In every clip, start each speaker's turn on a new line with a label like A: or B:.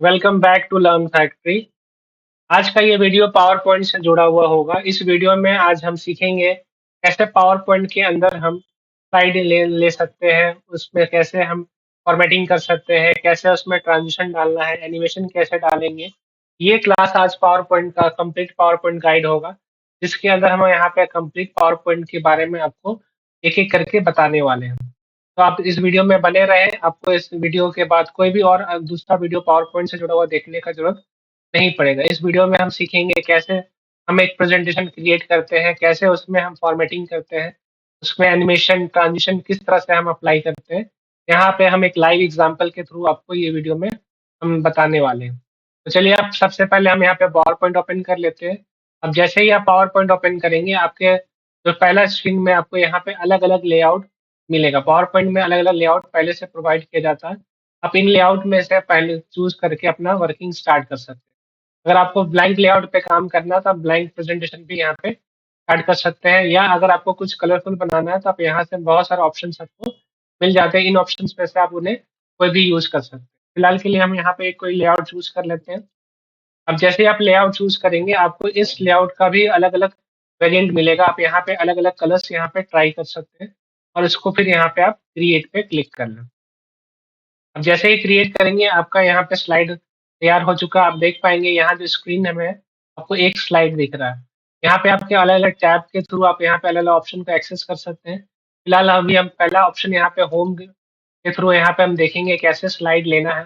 A: Welcome back to learn factory. आज का ये वीडियो पावर पॉइंट से जुड़ा हुआ होगा। इस वीडियो में आज हम सीखेंगे कैसे पावर पॉइंट के अंदर हम स्लाइड ले सकते हैं, उसमें कैसे हम फॉर्मेटिंग कर सकते हैं, कैसे उसमें ट्रांजिशन डालना है, एनिमेशन कैसे डालेंगे। ये क्लास आज पावर पॉइंट का कंप्लीट पावर पॉइंट गाइड होगा, जिसके अंदर हम यहाँ पे कंप्लीट पावर पॉइंट के बारे में आपको एक एक करके बताने वाले हैं। तो आप इस वीडियो में बने रहें। आपको इस वीडियो के बाद कोई भी और दूसरा वीडियो पावर पॉइंट से जुड़ा हुआ देखने का जरूरत नहीं पड़ेगा। इस वीडियो में हम सीखेंगे कैसे हम एक प्रेजेंटेशन क्रिएट करते हैं, कैसे उसमें हम फॉर्मेटिंग करते हैं, उसमें एनिमेशन ट्रांजिशन किस तरह से हम अप्लाई करते हैं। यहाँ पे हम एक लाइव एग्जांपल के थ्रू आपको ये वीडियो में हम बताने वाले हैं। तो चलिए, आप सबसे पहले हम यहाँ पे पावर पॉइंट ओपन कर लेते हैं। अब जैसे ही आप पावर पॉइंट ओपन करेंगे, आपके जो पहला स्क्रीन में आपको यहाँ पे अलग अलग लेआउट मिलेगा। पावर पॉइंट में अलग अलग लेआउट पहले से प्रोवाइड किया जाता है। आप इन लेआउट में से पहले चूज करके अपना वर्किंग स्टार्ट कर सकते हैं। अगर आपको ब्लैंक लेआउट पे काम करना है तो आप ब्लैंक प्रेजेंटेशन भी यहाँ पे ऐड कर सकते हैं, या अगर आपको कुछ कलरफुल बनाना है तो आप यहाँ से बहुत सारे ऑप्शन आपको मिल जाते हैं। इन ऑप्शंस में से आप उन्हें कोई भी यूज कर सकते हैं। फिलहाल के लिए हम यहाँ पे कोई लेआउट चूज कर लेते हैं। अब जैसे ही आप लेआउट चूज करेंगे, आपको इस लेआउट का भी अलग अलग वेरिएंट मिलेगा। आप यहाँ पे अलग अलग कलर्स यहाँ पे ट्राई कर सकते हैं, और इसको फिर यहाँ पे आप क्रिएट पे क्लिक कर लें। अब जैसे ही क्रिएट करेंगे, आपका यहाँ पे स्लाइड तैयार हो चुका। आप देख पाएंगे यहाँ जो स्क्रीन में आपको एक स्लाइड दिख रहा है। यहाँ पे आपके अलग अलग टैब के थ्रू आप यहाँ पे अलग अलग ऑप्शन को एक्सेस कर सकते हैं। फिलहाल अभी हम पहला ऑप्शन यहाँ पे होम के थ्रू यहाँ पे हम देखेंगे कैसे स्लाइड लेना है,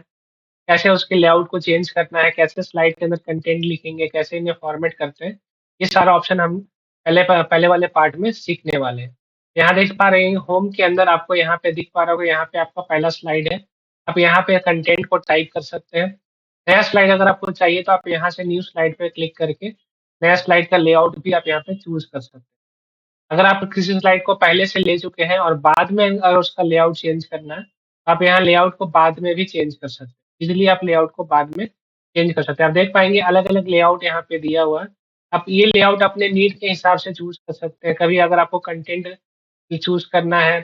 A: कैसे उसके लेआउट को चेंज करना है, कैसे स्लाइड के अंदर कंटेंट लिखेंगे, कैसे इन्हें फॉर्मेट करते हैं। ये सारा ऑप्शन हम पहले वाले पार्ट में सीखने वाले हैं। यहाँ देख पा रहे हैं होम के अंदर आपको यहाँ पे दिख पा रहा होगा, यहाँ पे आपका पहला स्लाइड है। आप यहाँ पे कंटेंट को टाइप कर सकते हैं। नया स्लाइड अगर आपको चाहिए तो आप यहाँ से न्यू स्लाइड पे क्लिक करके नया स्लाइड का लेआउट भी आप यहाँ पे चूज कर सकते हैं। अगर आप किसी स्लाइड को पहले से ले चुके हैं और बाद में अगर उसका लेआउट चेंज करना है, तो आप यहाँ लेआउट को बाद में भी चेंज कर सकते हैं। इजीली आप लेआउट को बाद में चेंज कर सकते हैं। आप देख पाएंगे अलग अलग लेआउट यहाँ पे दिया हुआ है। आप ये लेआउट अपने नीड के हिसाब से चूज कर सकते हैं। कभी अगर आपको कंटेंट चूज करना है,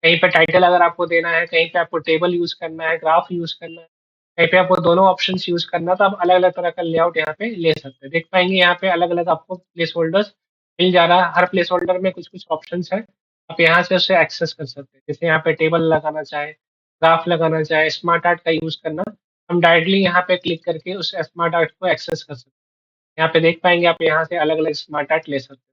A: कहीं पे टाइटल अगर आपको देना है, कहीं पे आपको टेबल यूज करना है, ग्राफ यूज करना है, कहीं पे आपको दोनों ऑप्शन यूज करना है, तो आप अलग अलग तरह का लेआउट यहाँ पे ले सकते हैं। देख पाएंगे यहाँ पे अलग अलग आपको प्लेस होल्डर्स मिल जा रहा है। हर प्लेस होल्डर में कुछ कुछ ऑप्शन है। आप यहाँ से उसे एक्सेस कर सकते हैं। जैसे यहाँ पे टेबल लगाना चाहे, ग्राफ लगाना चाहे, स्मार्ट आर्ट का यूज करना, हम डायरेक्टली यहाँ पे क्लिक करके उस स्मार्ट आर्ट को एक्सेस कर सकते हैं। यहाँ पे देख पाएंगे आप यहाँ से अलग अलग स्मार्ट आर्ट ले सकते हैं।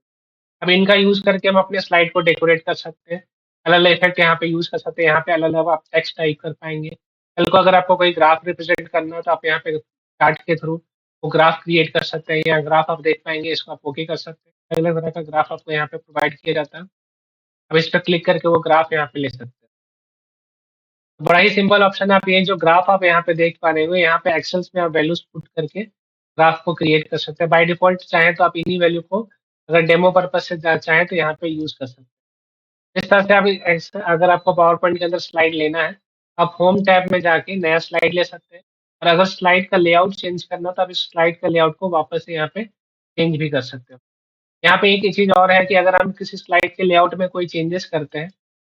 A: अब इनका यूज करके हम अपने स्लाइड को डेकोरेट कर सकते हैं। अलग अलग इफेक्ट यहाँ पे यूज कर सकते हैं। यहाँ पे अलग अलग आप टेक्स्ट टाइप कर पाएंगे। कल को अगर आपको कोई ग्राफ रिप्रेजेंट करना हो तो आप यहाँ पे चार्ट के थ्रू वो ग्राफ क्रिएट कर सकते हैं। यहाँ ग्राफ आप देख पाएंगे, इसको आप ओके कर सकते हैं। अलग अलग तरह का ग्राफ आपको यहाँ पे प्रोवाइड किया जाता है। अब इस पर क्लिक करके वो ग्राफ यहाँ पे ले सकते हैं। बड़ा ही सिंपल ऑप्शन है। आप ये जो ग्राफ आप यहाँ पे देख पा रहे हो, यहाँ पे एक्सेल्स में आप वैल्यूज पुट करके ग्राफ को क्रिएट कर सकते हैं। बाय डिफॉल्ट चाहें तो आप इन्हीं वैल्यू को अगर डेमो पर्पज से चाहें तो यहाँ पे यूज कर सकते हैं। इस तरह से आप अगर आपको पावर पॉइंट के अंदर स्लाइड लेना है, आप होम टैब में जाके नया स्लाइड ले सकते हैं। और अगर स्लाइड का लेआउट चेंज करना तो आप इस स्लाइड का लेआउट को वापस से यहाँ पे चेंज भी कर सकते हो। यहाँ पे एक चीज और है कि अगर हम किसी स्लाइड के लेआउट में कोई चेंजेस करते हैं,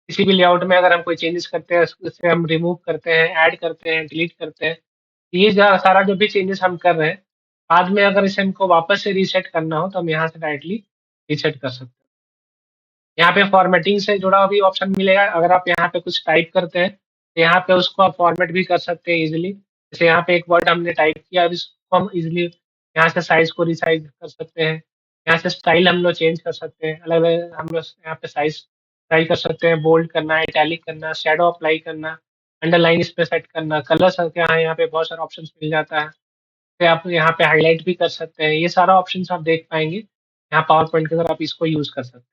A: किसी भी लेआउट में अगर हम कोई चेंजेस करते हैं, उसे हम रिमूव करते हैं, ऐड करते हैं, डिलीट करते हैं, ये सारा जो भी चेंजेस हम कर रहे हैं, बाद में अगर इसे हमको वापस से रीसेट करना हो तो हम यहाँ से डायरेक्टली रीसेट कर सकते हैं। यहाँ पे फॉर्मेटिंग से जुड़ा हुआ भी ऑप्शन मिलेगा। अगर आप यहाँ पे कुछ टाइप करते हैं तो यहाँ पे उसको आप फॉर्मेट भी कर सकते हैं इजीली। जैसे यहाँ पे एक वर्ड हमने टाइप किया, अब इसको हम इजीली यहाँ से साइज को रिसाइज कर सकते हैं। यहाँ से स्टाइल हम लोग चेंज कर सकते हैं। अलग अलग हम लोग यहाँ पे साइज ट्राई कर सकते हैं। बोल्ड करना, इटैलिक करना, शेडो अप्लाई करना, अंडरलाइन इस पे सेट करना, कलर्स यहाँ पे बहुत सारा ऑप्शन मिल जाता है। फिर आप यहाँ पे हाईलाइट भी कर सकते हैं। ये सारा ऑप्शन आप देख पाएंगे यहाँ पावर पॉइंट के अंदर। आप इसको यूज कर सकते हैं।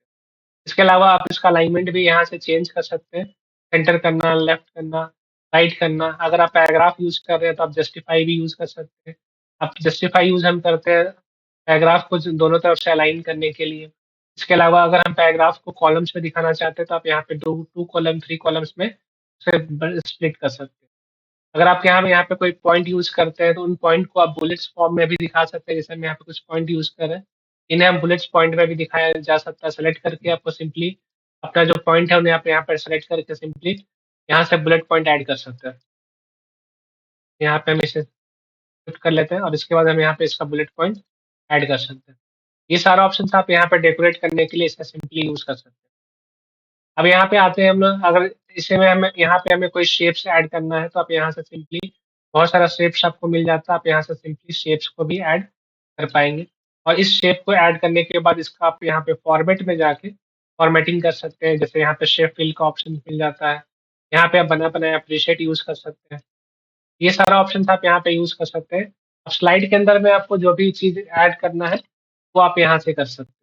A: इसके अलावा आप इसका अलाइनमेंट भी यहाँ से चेंज कर सकते हैं। सेंटर करना, लेफ्ट करना, राइट करना। अगर आप पैराग्राफ यूज कर रहे हैं तो आप जस्टिफाई भी यूज कर सकते हैं। आप जस्टिफाई यूज हम करते हैं पैराग्राफ को दोनों तरफ से अलाइन करने के लिए। इसके अलावा अगर हम पैराग्राफ को कॉलम्स में दिखाना चाहते हैं तो आप यहाँ पे टू कॉलम, थ्री कॉलम्स में उसे स्प्लिट कर सकते हैं। अगर आप यहाँ पे कोई पॉइंट यूज करते हैं तो उन पॉइंट को आप बुलेट्स फॉर्म में भी दिखा सकते हैं। जैसे हम यहाँ पे कुछ पॉइंट यूज कर रहे हैं, इन्हें हम बुलेट्स पॉइंट में भी दिखाया जा सकता है। सेलेक्ट करके आपको सिंपली अपना जो पॉइंट है उन्हें आप यहाँ पर सेलेक्ट करके सिंपली यहाँ से बुलेट पॉइंट ऐड कर सकते हैं। यहाँ पे हम इसे शिफ्ट कर लेते हैं और इसके बाद हम यहाँ पे इसका बुलेट पॉइंट ऐड कर सकते हैं। ये सारा ऑप्शंस आप यहाँ पे डेकोरेट करने के लिए इसका सिंपली यूज़ कर सकते हैं। अब यहाँ पे आते हैं हम लोग, अगर इसे में हमें यहाँ पे हमें कोई शेप्स ऐड करना है तो आप यहाँ से सिंपली बहुत सारा शेप्स आपको मिल जाता है, आप यहाँ से सिंपली शेप्स को भी ऐड कर पाएँगे। और इस शेप को ऐड करने के बाद इसका आप यहाँ पे फॉर्मेट में जाके फॉर्मेटिंग कर सकते हैं। जैसे यहाँ पे शेप फिल का ऑप्शन मिल जाता है। यहाँ पे आप बना-बनाया प्रीसेट यूज़ कर सकते हैं। ये सारा ऑप्शंस आप यहाँ पे यूज़ कर सकते हैं। अब स्लाइड के अंदर में आपको जो भी चीज़ ऐड करना है, वो आप यहाँ से कर सकते हैं।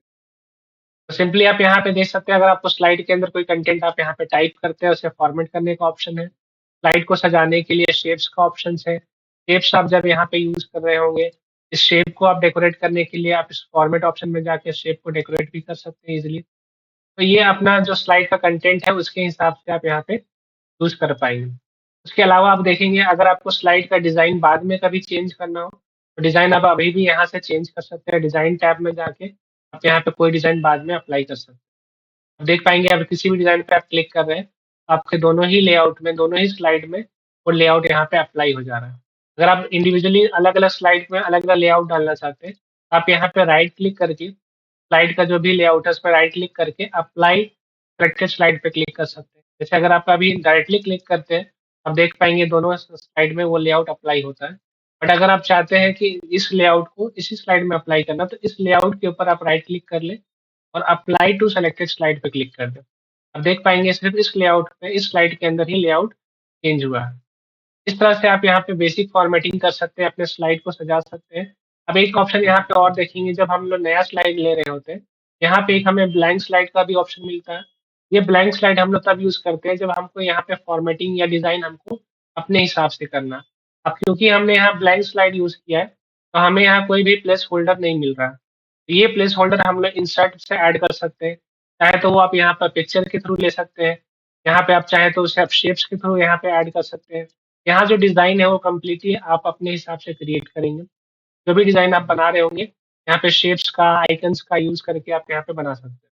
A: तो सिंपली आप यहाँ पे देख सकते हैं, अगर आपको स्लाइड के अंदर कोई कंटेंट आप यहाँ पे टाइप करते हैं, उसे फॉर्मेट करने का ऑप्शन है। स्लाइड को सजाने के लिए शेप्स का ऑप्शंस है। शेप्स आप जब यहाँ पे यूज़ कर रहे होंगे, इस शेप को आप डेकोरेट करने के लिए आप इस फॉर्मेट ऑप्शन में जाके शेप को डेकोरेट भी कर सकते हैं ईज़िली। तो ये अपना जो स्लाइड का कंटेंट है, उसके हिसाब से आप यहाँ पे यूज़ कर पाएँगे। उसके अलावा आप देखेंगे, अगर आपको स्लाइड का डिज़ाइन बाद में कभी चेंज करना हो, तो डिज़ाइन आप अभी भी यहाँ से चेंज कर सकते हैं। डिज़ाइन टैब में जाके आप यहाँ पे कोई डिज़ाइन बाद में अप्लाई कर सकते हैं। आप देख पाएँगे, अब किसी भी डिज़ाइन पे आप क्लिक कर रहे हैं, आपके दोनों ही लेआउट में, दोनों ही स्लाइड में वो लेआउट यहाँ पे अप्लाई हो जा रहा है। अगर आप इंडिविजुअली अलग-अलग स्लाइड में अलग-अलग लेआउट डालना चाहते हैं, आप यहाँ पे राइट क्लिक करके स्लाइड का जो भी लेआउट है, उस पे राइट क्लिक करके अप्लाई सिलेक्टेड स्लाइड पे क्लिक कर सकते हैं। जैसे अगर आप अभी डायरेक्टली क्लिक करते हैं, आप देख पाएँगे दोनों स्लाइड में वो लेआउट अप्लाई होता है। बट अगर आप चाहते हैं कि इस लेआउट को इसी स्लाइड में अप्लाई करना, तो इस लेआउट के ऊपर आप राइट क्लिक कर लें और अप्लाई टू सेलेक्टेड स्लाइड पे क्लिक कर दें। आप देख पाएँगे सिर्फ़ इस लेआउट पे, इस स्लाइड के अंदर ही लेआउट चेंज हुआ है। इस तरह से आप यहाँ पे बेसिक फॉर्मेटिंग कर सकते हैं, अपने स्लाइड को सजा सकते हैं। अब एक ऑप्शन यहाँ पे और देखेंगे, जब हम लोग नया स्लाइड ले रहे होते हैं, यहाँ पे एक हमें ब्लैंक स्लाइड का भी ऑप्शन मिलता है। ये ब्लैंक स्लाइड हम लोग तब यूज़ करते हैं जब हमको यहाँ पे फॉर्मेटिंग या डिज़ाइन हमको अपने हिसाब से करना है। अब क्योंकि हमने यहाँ ब्लैंक स्लाइड यूज़ किया है, तो हमें यहाँ कोई भी प्लेस होल्डर नहीं मिल रहा है। तो ये प्लेस होल्डर हम लोग इंसर्ट से ऐड कर सकते हैं। चाहे तो वो आप यहाँ पर पिक्चर के थ्रू ले सकते हैं। यहाँ पे आप चाहें तो उसे आप शेप्स के थ्रू यहाँ पे ऐड कर सकते हैं। यहाँ जो डिज़ाइन है वो कंप्लीटली आप अपने हिसाब से क्रिएट करेंगे। जो भी डिज़ाइन आप बना रहे होंगे, यहाँ पे शेप्स का, आइकन्स का यूज़ करके आप यहाँ पे बना सकते हैं।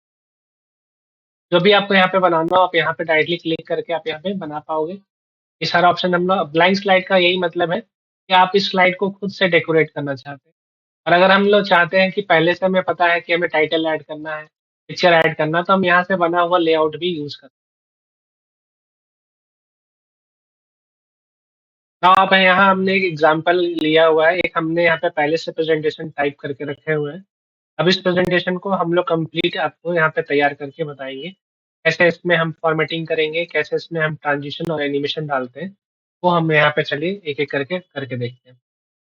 A: जो भी आपको यहाँ पे बनाना हो, आप यहाँ पे डायरेक्टली क्लिक करके आप यहाँ पे बना पाओगे। ये सारा ऑप्शन हम लोग, ब्लैंक स्लाइड का यही मतलब है कि आप इस स्लाइड को खुद से डेकोरेट करना चाहते हैं। और अगर हम लोग चाहते हैं कि पहले से हमें पता है कि हमें टाइटल ऐड करना है, पिक्चर ऐड करना है, तो हम यहाँ से बना हुआ लेआउट भी यूज़ कर। हाँ, अब यहाँ हमने एक एग्ज़ाम्पल लिया हुआ है, एक हमने यहाँ पे पहले से प्रेज़ेंटेशन टाइप करके रखे हुए हैं। अब इस प्रेज़ेंटेशन को हम लोग कंप्लीट आपको यहाँ पे तैयार करके बताएँगे। कैसे इसमें हम फ़ॉर्मेटिंग करेंगे, कैसे इसमें हम ट्रांज़िशन और एनिमेशन डालते हैं, वो हम यहाँ पे चलिए एक-एक करके करके देखते हैं।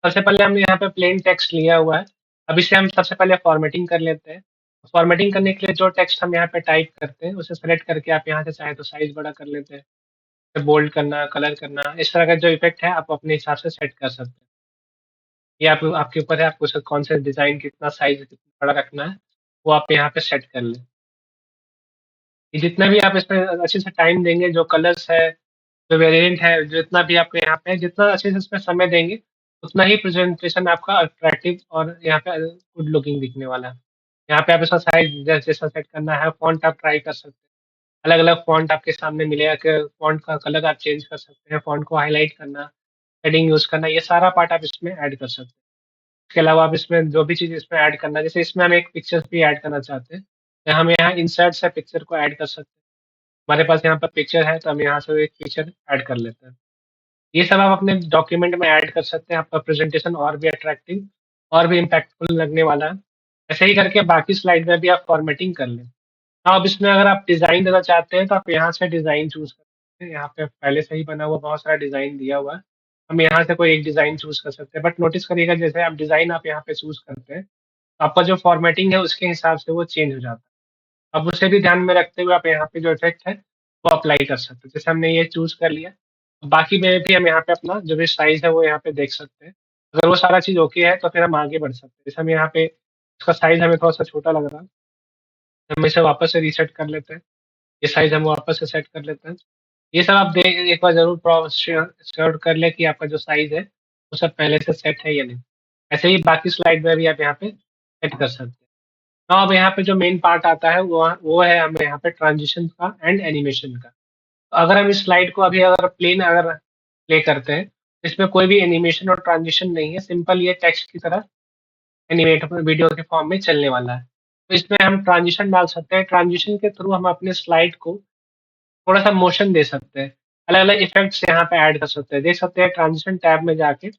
A: सबसे पहले हमने यहाँ पे प्लेन टेक्स्ट लिया हुआ है। अब इसे हम सबसे पहले फ़ॉर्मेटिंग कर लेते हैं। फ़ॉर्मेटिंग करने के लिए जो टेक्स्ट हम यहाँ पे टाइप करते हैं, उसे सेलेक्ट करके आप यहाँ से चाहें तो साइज़ बड़ा कर लेते हैं। बोल्ड करना, कलर करना, इस तरह का जो इफ़ेक्ट है आप अपने हिसाब से सेट कर सकते हैं। ये आप आपके ऊपर है, आपको कौन से डिज़ाइन कितना साइज़ कितना बड़ा रखना है, वो आप यहाँ पे सेट कर लें। ये जितना भी आप इसमें अच्छे से टाइम देंगे, जो कलर्स है, जो वेरिएंट है, जितना भी आपके यहाँ पे है, जितना अच्छे से इसमें समय देंगे, उतना ही प्रेज़ेंटेशन आपका अट्रैक्टिव और यहाँ पे गुड लुकिंग दिखने वाला है। यहाँ पे आप इसका साइज़ जैसा सेट करना है, फ़ॉन्ट आप ट्राई कर सकते हैं। अलग-अलग फ़ॉन्ट आपके सामने मिलेगा कि फ़ॉन्ट का कलर आप चेंज कर सकते हैं, फ़ॉन्ट को हाइलाइट करना, हेडिंग यूज़ करना, ये सारा पार्ट आप इसमें ऐड कर सकते हैं। इसके अलावा आप इसमें जो भी चीज़ इसमें ऐड करना है, जैसे इसमें हम एक पिक्चर्स भी ऐड करना चाहते हैं, तो हम यहाँ इंसर्ट से पिक्चर को ऐड कर सकते हैं। हमारे पास यहाँ पर पिक्चर है, तो हम यहाँ से एक पिक्चर ऐड कर लेते हैं। ये सब आप अपने डॉक्यूमेंट में ऐड कर सकते हैं, आपका प्रेज़ेंटेशन और भी अट्रैक्टिव और भी इम्पैक्टफुल लगने वाला है। ऐसे ही करके बाकी स्लाइड में भी आप फ़ॉर्मेटिंग कर लें। हाँ, अब इसमें अगर आप डिज़ाइन देना चाहते हैं, तो आप यहाँ से डिज़ाइन चूज़ कर सकते हैं। यहाँ पे पहले से ही बना हुआ बहुत सारा डिज़ाइन दिया हुआ है। हम यहाँ से कोई एक डिज़ाइन चूज़ कर सकते हैं, बट नोटिस करिएगा, जैसे आप डिज़ाइन आप यहाँ पे चूज़ करते हैं, तो आपका जो फ़ॉर्मेटिंग है उसके हिसाब से वो चेंज हो जाता है। अब उसे भी ध्यान में रखते हुए आप यहाँ पे जो इफ़ेक्ट है, वो अप्लाई कर सकते हैं। जैसे हमने ये चूज़ कर लिया, बाकी में भी हम यहाँ पे अपना जो भी साइज़ है वो यहाँ पे देख सकते हैं। अगर वो सारा चीज़ ओके है, तो फिर हम आगे बढ़ सकते हैं। जैसे हम यहाँ पे इसका साइज़ हमें थोड़ा-सा छोटा लग रहा है, हम इसे वापस से रीसेट कर लेते हैं। ये साइज़ हम वापस से सेट कर लेते हैं। ये सब आप एक बार ज़रूर श्योर कर लें कि आपका जो साइज़ है, वो सब पहले से सेट है या नहीं। ऐसे ही बाकी स्लाइड में भी आप यहाँ पे सेट कर सकते हैं। हाँ, अब यहाँ पे जो मेन पार्ट आता है वो है हमें यहाँ पे ट्रांज़िशन का एंड एनिमेशन का। तो अगर हम इस स्लाइड को अभी अगर प्लेन अगर प्ले करते हैं, इसमें कोई भी एनिमेशन और ट्रांजिशन नहीं है, सिंपल ये टेक्स्ट की तरह एनिमेट वीडियो के फॉर्म में चलने वाला है। तो इसमें हम ट्रांजिशन डाल सकते हैं, ट्रांजिशन के थ्रू हम अपने स्लाइड को थोड़ा-सा मोशन दे सकते हैं। अलग-अलग इफ़ेक्ट्स यहाँ पे ऐड कर सकते हैं। देख सकते हैं ट्रांज़िशन टैब में जाके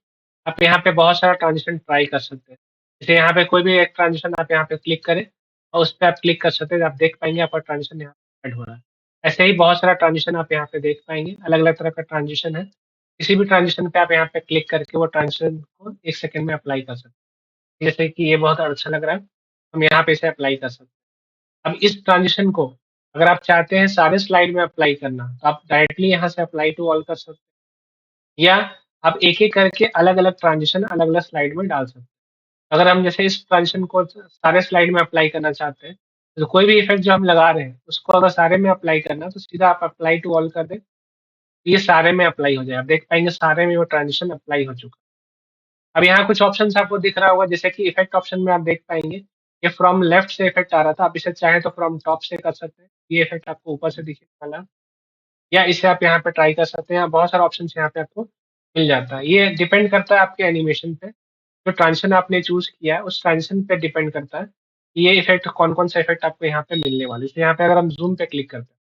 A: आप यहाँ पे बहुत सारा ट्रांज़िशन ट्राई कर सकते हैं। जैसे यहाँ पे कोई भी एक ट्रांज़िशन आप यहाँ पे क्लिक करें और उस पे आप क्लिक कर सकते हैं, आप देख पाएँगे आपका ट्रांज़िशन यहाँ पे ऐड हो रहा है। ऐसे ही बहुत सारा ट्रांज़िशन आप यहाँ पे देख पाएँगे, अलग-अलग तरह का ट्रांज़िशन है। किसी भी ट्रांज़िशन पे आप यहाँ पे क्लिक करके वो ट्रांज़िशन को 1 सेकंड में अप्लाई कर सकते हैं। जैसे कि ये बहुत अच्छा लग रहा है, हम यहाँ पे इसे अप्लाई कर सकते हैं। अब इस ट्रांज़िशन को अगर आप चाहते हैं सारे स्लाइड में अप्लाई करना, तो आप डायरेक्टली यहाँ से अप्लाई टू ऑल कर सकते हैं या आप एक-एक करके अलग-अलग ट्रांज़िशन अलग-अलग स्लाइड में डाल सकते हैं। अगर हम जैसे इस ट्रांज़िशन को सारे स्लाइड में अप्लाई करना चाहते हैं, तो कोई भी इफ़ेक्ट जो हम लगा रहे हैं, उसको अगर सारे में अप्लाई करना है, तो सीधा आप अप्लाई टू ऑल कर दें, तो ये सारे में अप्लाई हो जाएगा। आप देख पाएँगे सारे में वो ट्रांज़िशन अप्लाई हो चुका है। अब यहाँ कुछ ऑप्शंस आपको दिख रहा होगा, जैसे कि इफ़ेक्ट ऑप्शन में आप देख पाएँगे, ये फ्रॉम लेफ्ट से इफ़ेक्ट आ रहा था, आप इसे चाहें तो फ्रॉम टॉप से कर सकते हैं। ये इफ़ेक्ट आपको ऊपर से दिखने वाला है। या इसे आप यहाँ पे ट्राई कर सकते हैं, बहुत सारे ऑप्शंस यहाँ पे आपको मिल जाता है। ये डिपेंड करता है आपके एनिमेशन पे, जो ट्रांज़िशन आपने चूज़ किया है, उस ट्रांज़िशन पे डिपेंड करता है, कि ये इफ़ेक्ट कौन-कौन सा इफ़ेक्ट आपको यहाँ पे मिलने वाला है। जैसे यहाँ पे अगर हम ज़ूम पे क्लिक करते हैं,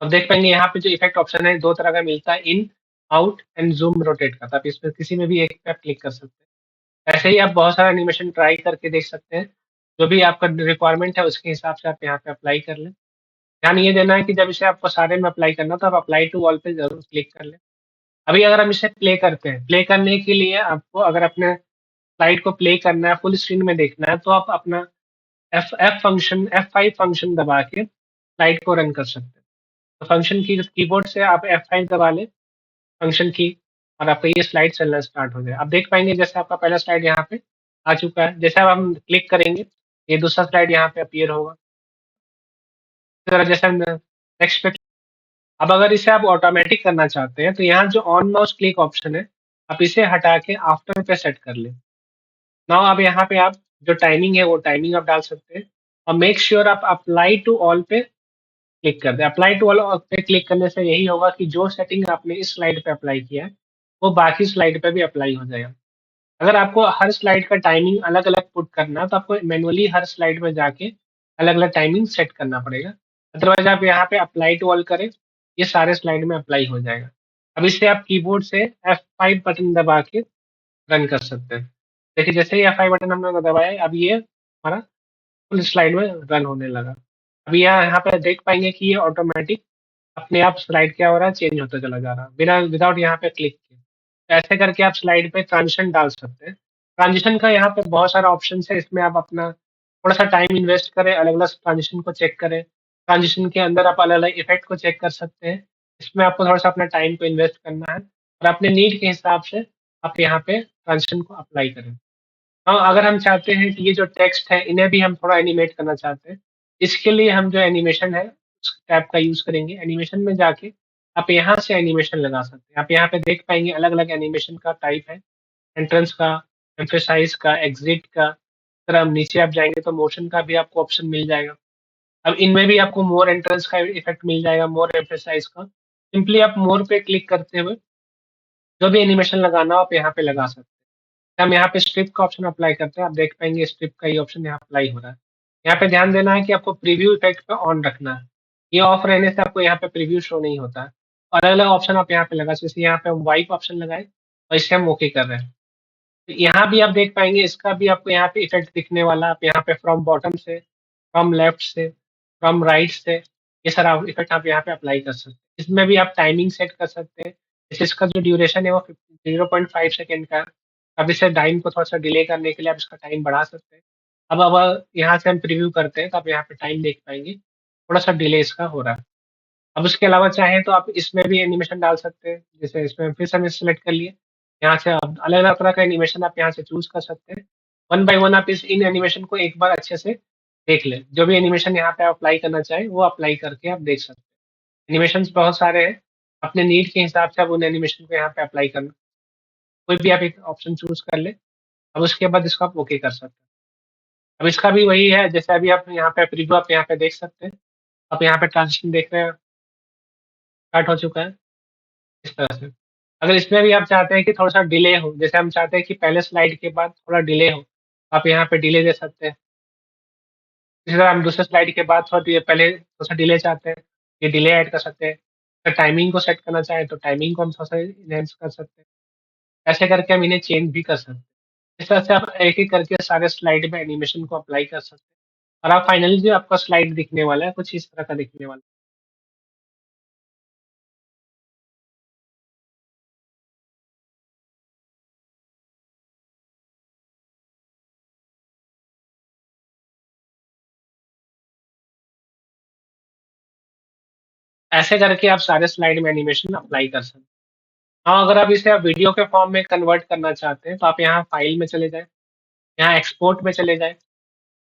A: तो देख पाएँगे यहाँ पे जो इफ़ेक्ट ऑप्शन है, 2 तरह का मिलता है, इन, आउट एंड ज़ूम रोटेट का। तो आप इसमें किसी में भी एक पे आप क्लिक कर सकते हैं। ऐसे ही आप बहुत सारा एनिमेशन ट्राई करके देख सकते हैं, जो भी आपका रिक्वायरमेंट है, उसके हिसाब से आप यहाँ पे अप्लाई कर लें। ध्यान ये देना है कि जब इसे आपको सारे में अप्लाई करना, तो आप अप्लाई टू ऑल पे ज़रूर क्लिक कर लें। अभी अगर हम इसे प्ले करते हैं, प्ले करने के लिए आपको अगर अपने स्लाइड को प्ले करना है, फुल स्क्रीन में देखना है, तो आप अपना F5 फंक्शन दबा के स्लाइड को रन कर सकते हैं। तो फंक्शन की कीबोर्ड से आप F5 दबा लें, फंक्शन की, और आपका ये स्लाइड चलना स्टार्ट हो जाए। आप देख पाएँगे जैसे आपका पहला स्लाइड यहाँ पे आ चुका है। जैसे अब हम क्लिक करेंगे, ये दूसरा स्लाइड यहाँ पे अपीयर होगा। इस तरह जैसे हम नेक्स्ट पे, अब अगर इसे आप ऑटोमैटिक करना चाहते हैं, तो यहाँ जो ऑन माउस क्लिक ऑप्शन है, आप इसे हटा के आफ्टर पे सेट कर लें। नाउ अब यहाँ पे आप जो टाइमिंग है, वो टाइमिंग आप डाल सकते हैं और मेक श्योर आप अप्लाई टू ऑल पे क्लिक कर दें। अप्लाई टू ऑल पे क्लिक करने से यही होगा कि जो सेटिंग आपने इस स्लाइड पे अप्लाई किया है, वो बाकी स्लाइड पे भी अप्लाई हो जाएगा। अगर आपको हर स्लाइड का टाइमिंग अलग-अलग पुट करना है, तो आपको मैनुअली हर स्लाइड में जाके अलग-अलग टाइमिंग सेट करना पड़ेगा। अदरवाइज़ आप यहाँ पे अप्लाई टू ऑल करें, ये सारे स्लाइड में अप्लाई हो जाएगा। अब इसे आप कीबोर्ड से F5 बटन दबा के रन कर सकते हैं। देखिए जैसे ही F5 बटन हमने दबाया, अब ये हमारा फुल स्लाइड में रन होने लगा। अभी यहाँ पे देख पाएँगे कि ये ऑटोमैटिक अपने आप स्लाइड क्या हो रहा है, चेंज होता चला जा रहा है, बिना विदाउट यहाँ पे क्लिक किए। तो ऐसे करके आप स्लाइड पे ट्रांज़िशन डाल सकते हैं। ट्रांज़िशन का यहाँ पे बहुत सारा ऑप्शंस है, इसमें आप अपना थोड़ा-सा टाइम इन्वेस्ट करें, अलग-अलग ट्रांज़िशन को चेक करें। ट्रांज़िशन के अंदर आप अलग-अलग इफ़ेक्ट को चेक कर सकते हैं। इसमें आपको थोड़ा-सा अपना टाइम को इन्वेस्ट करना है और अपने नीड के हिसाब से आप यहाँ पे ट्रांज़िशन को अप्लाई करें। हाँ, अगर हम चाहते हैं कि ये जो टेक्स्ट है, इन्हें भी हम थोड़ा एनिमेट करना चाहते हैं, इसके लिए हम जो एनिमेशन है, उस टैब का यूज़ करेंगे। एनिमेशन में जाके आप यहाँ से एनिमेशन लगा सकते हैं। आप यहाँ पे देख पाएँगे अलग-अलग एनिमेशन का टाइप है, एंट्रेंस का, एम्फसाइज़ का, एक्सिट का। अगर हम नीचे आप जाएँगे तो मोशन का भी आपको ऑप्शन मिल जाएगा। अब इनमें भी आपको मोर एंट्रेंस का इफ़ेक्ट मिल जाएगा, मोर एम्फसाइज़ का। सिंपली आप मोर पे क्लिक करते हुए जो भी एनिमेशन लगाना हो, आप यहाँ पे लगा सकते हैं। हम यहाँ पे स्ट्रिप का ऑप्शन अप्लाई करते हैं, आप देख पाएँगे स्ट्रिप का ये ऑप्शन यहाँ अप्लाई हो रहा है। यहाँ पे ध्यान देना है कि आपको प्रीव्यू इफ़ेक्ट पे ऑन रखना है। ये ऑफ रहने से आपको यहाँ पे प्रीव्यू शो नहीं होता है। और अलग-अलग ऑप्शन आप यहाँ पे लगा सकते हैं, जैसे यहाँ पे हम वाइप ऑप्शन लगाए और इसे हम ओके कर रहे हैं। तो यहाँ भी आप देख पाएँगे, इसका भी आपको यहाँ पे इफ़ेक्ट दिखने वाला है। आप यहाँ पे फ्रॉम बॉटम से, फ्रॉम लेफ्ट से, फ्रॉम राइट से, ये सारा इफ़ेक्ट आप यहाँ पे अप्लाई कर सकते हैं। इसमें भी आप टाइमिंग सेट कर सकते हैं। जैसे इसका जो ड्यूरेशन है वो 0.5 सेकंड का है। अब इसे टाइम को थोड़ा-सा डिले करने के लिए आप इसका टाइम बढ़ा सकते हैं। अब यहाँ से हम प्रीव्यू करते हैं, तो आप यहाँ पे टाइम देख पाएँगे, थोड़ा-सा डिले इसका हो रहा है। अब उसके अलावा चाहें तो आप इसमें भी एनिमेशन डाल सकते हैं। जैसे इसमें फिर से हमने सेलेक्ट कर लिए। यहाँ से आप अलग-अलग तरह का एनिमेशन आप यहाँ से चूज़ कर सकते हैं। वन बाय वन आप इस इन एनिमेशन को एक बार अच्छे से देख लें। जो भी एनिमेशन यहाँ पे आप अप्लाई करना चाहें, वो अप्लाई करके आप देख सकते हैं। एनिमेशंस बहुत सारे हैं। अपने नीड के हिसाब से आप उन एनिमेशन को यहाँ पे अप्लाई करना, कोई भी आप एक ऑप्शन चूज़ कर लें। अब उसके बाद इसको आप ओके कर सकते हैं। अब इसका भी वही है, जैसे अभी आप यहाँ पे प्रीव्यू आप यहाँ पे देख सकते हैं। आप यहाँ पे ट्रांज़िशन देख रहे हैं, स्टार्ट हो चुका है, इस तरह से। अगर इसमें भी आप चाहते हैं कि थोड़ा-सा डिले हो, जैसे हम चाहते हैं कि पहले स्लाइड के बाद थोड़ा डिले हो, आप यहाँ पे डिले दे सकते हैं। इसी तरह हम दूसरे स्लाइड के बाद थोड़ा पहले थोड़ा-सा डिले चाहते हैं, ये डिले ऐड कर सकते हैं। अगर टाइमिंग को सेट करना चाहें, तो टाइमिंग को हम थोड़ा-सा एनहांस कर सकते हैं। ऐसे करके हम इन्हें चेंज भी कर सकते हैं। इस तरह से आप एक-एक करके सारे स्लाइड में एनिमेशन को अप्लाई कर सकते हैं और आप फाइनली जो आपका स्लाइड दिखने वाला है, कुछ इस तरह का दिखने वाला है। ऐसे करके आप सारे स्लाइड में एनिमेशन अप्लाई कर सकते हैं। हाँ, अगर आप इसे आप वीडियो के फॉर्म में कन्वर्ट करना चाहते हैं, तो आप यहाँ फाइल में चले जाएँ, यहाँ एक्सपोर्ट में चले जाएँ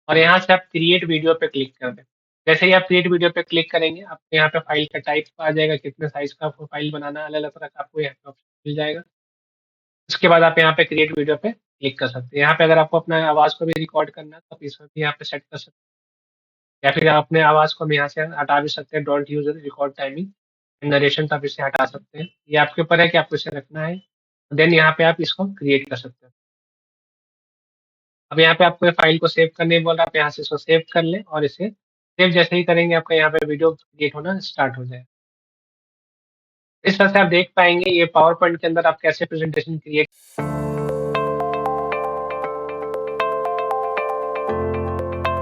A: और यहाँ से आप क्रिएट वीडियो पे क्लिक कर दें। जैसे ही आप क्रिएट वीडियो पे क्लिक करेंगे, आपको यहाँ पे फाइल का टाइप आ जाएगा, कितने साइज़ का आपको फाइल बनाना है, अलग-अलग तरह का आपको यहाँ पे ऑप्शन मिल जाएगा। उसके बाद आप यहाँ पे क्रिएट वीडियो पे क्लिक कर सकते हैं। यहाँ पे अगर आपको अपना आवाज़ को भी रिकॉर्ड करना है, तो आप इसमें भी यहाँ पे सेट कर सकते हैं या फिर आप अपने आवाज़ को हम यहाँ से हटा भी सकते हैं, don't use record timing, narration तो आप इसे हटा सकते हैं। ये आपके ऊपर है कि आपको इसे रखना है। देन यहाँ पे आप इसको क्रिएट कर सकते हैं। अब यहाँ पे आपको ये फ़ाइल को सेव करने बोल रहा है, आप यहाँ से इसको सेव कर लें और इसे सेव जैसे ही करेंगे आपका यहाँ पे वीडियो क्रिएट होना स्टार्ट हो जाएगा। इस तरह से आप देख पाएँगे ये पावर पॉइंट के अंदर आप कैसे प्रेज़ेंटेशन क्रिएट